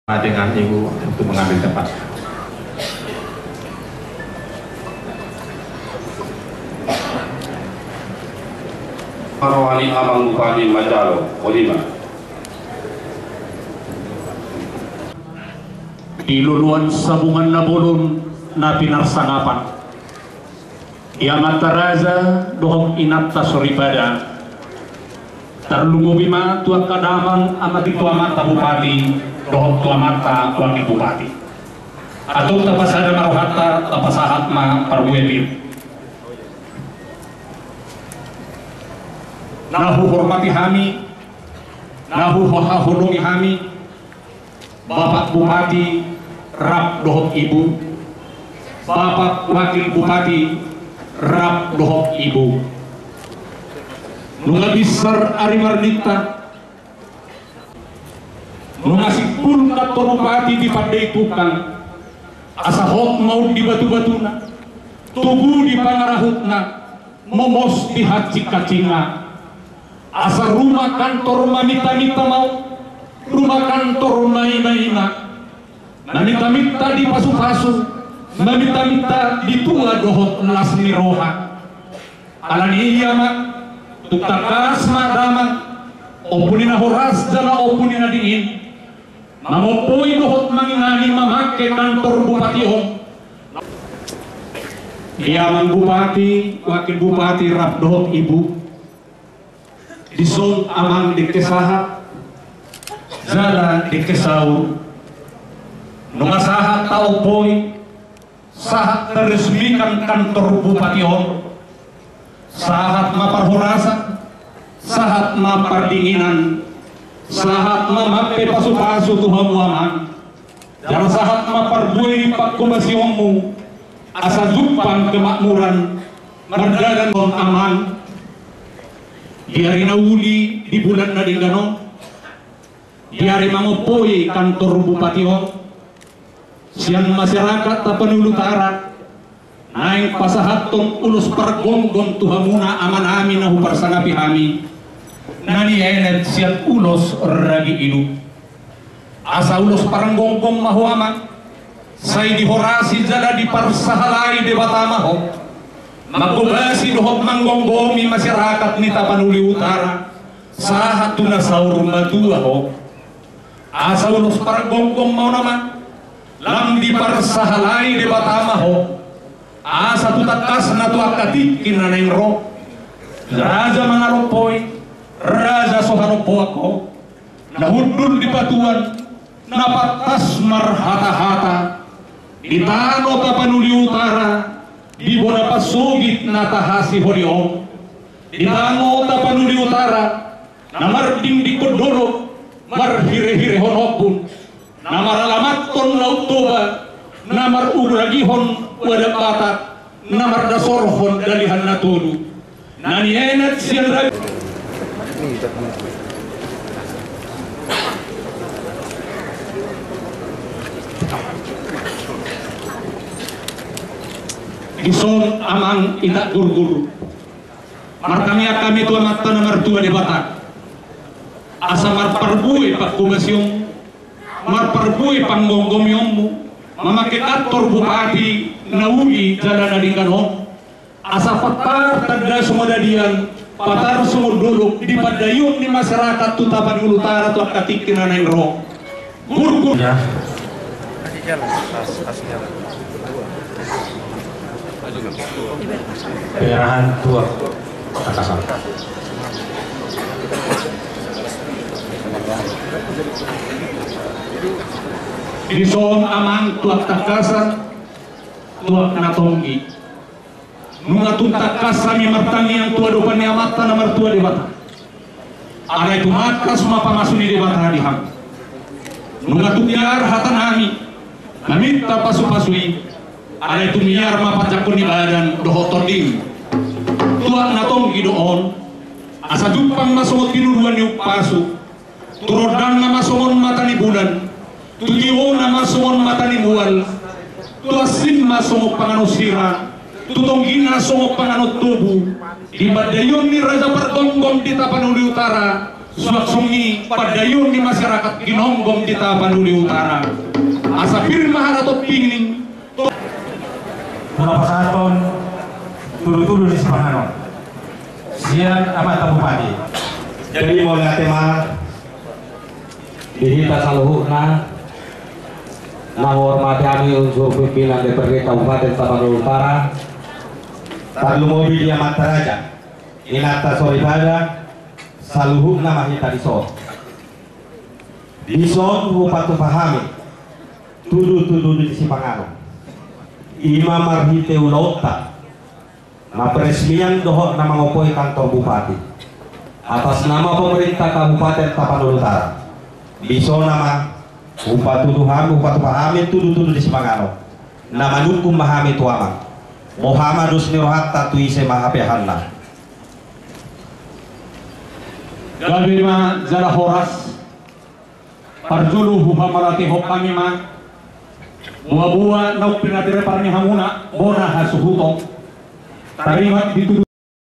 dengan Ibu untuk mengambil tempat. Para wali amang bupati Majalo, Kolima. Iluluan sabungan na bulon na pinarsangapan. Iamat taraza dohong inatta soribada. Tarlungubima tuak kadamang amati tuamata bupati dohong tuamata wakil bupati. Atau tapasada maruhata tapasahat ma parwebir. Nahu hormati hami, nahu hohahulungi hami, Bapak Bupati rap dohok ibu, Bapak Wakil Bupati rap dohok ibu. Nunga besar ari mardita, nunga sipul kato bupati di pandai tukang, asa hok mau di batu-batuna, tubuh di pangarahutna, momos di hacik kacinga. Asa rumah kantor mamita-mita mau, rumah kantor main-maina, mamita-mita di pasu-pasu, mamita-mita di tua dohot lasmi roha. Alani iya mak, tuktakas madamang, opunina horas jala opunina diin, mamopoi dohot mangingani mamake kantor bupati om. Iya mang bupati, wakil bupati rap dohot ibu. Disong amang dikesahat, zala dikesau, nunga sahat tau poi, sahat teresmikan kantor bupati om, sahat maparhurasan, sahat mapardinginan, sahat mamape pasu-pasu Tuhan muaman, dan sahat maparbuai pak komasiongmu, asa zupan kemakmuran, margadan om aman. Di hari nauli di bulan nadinggano, di hari mangopoi kantor bupati om, siang masyarakat Tapanuli Utara, naing pasahaton ulus pargonggon tuhamuna aman amin nahu parsangapi hami, nani enet siat ulos ragi ilu, asa ulos paranggonggon mahu aman, say dihorasi jada di parsahalai debata maho. Magubasi dohok manggonggomi masyarakat ni Tapanuli Utara sahat tuna saur matua ho asa ulos paragonggong mau nama lam di parsahalai de batama ho asa tutakas na tu akatikin na neng ro raja mangaropoi raja soharopo ako nahudul di patuan napatas marhata-hata di tano Tapanuli Utara di bona pasugit na tahasi horiom di tango Tapanuli Utara namarding di kodoro marhire-hire honopun namaralamaton lautoba namar uragihon wadak batak namar dasorhon dalihan natulu nani enet siang ragi Isong amang ita gurguru kami tua mata nomor 2 di Batak asa marparbui pak komisyong marparbui panggonggomiommu mamake kantor bupati nauli jalan adingganon asa patar tanda sumodadian patar sumoduluk di padayun di masyarakat Tapanuli Utara tu akatikin na neng ro gurguru ya Penyerahan tua atasan. Dison amang tuak takasan tuak natonggi nunga tuntakas mi martangi yang tua dopan ni amata nomor 2 di Batak ada itu makas mapa masuni di Batak diham nunga tukiar hatan hami naminta pasu-pasui ada itu miar mapacakun di badan dohotoding tuak natonggi doon asa jupang masongot kinuruan yung pasu turodan na masongon mata ni bulan tutiwo na masongon mata ni muwal tuasin masongok panganusira tutonggin na songok panganut tubu di badayon ni Raja Pargonggong di Tapanuli Utara sungi padayun di masyarakat Ginonggong di Tapanuli Utara. Asa firma harato pingning Pulau Pasaton, tulu-tulu di Sepanganon. Sian amat bupati. Jadi mau lihat tema dihita saluhukna menghormati kami unsur pimpinan DPRD Kabupaten Tapanuli Utara Tarlu mobil dia Mataraja inata soribada saluhukna mahita dison upatu pahami tudu di Sipanganon Imam Marhite Ulauta na peresmian dohok na mengopoi kantor bupati atas nama pemerintah Kabupaten Tapanuli Utara biso nama upatu pahami tudu di Sipanganon nama nukum mahami tuama Muhammadus nirohatta tuise mahapehanna gabi ma zara horas parjulu huhamarati hokami ma buah-buah nauk pinatire parni hamuna bona hasuhutong tarimat dituduh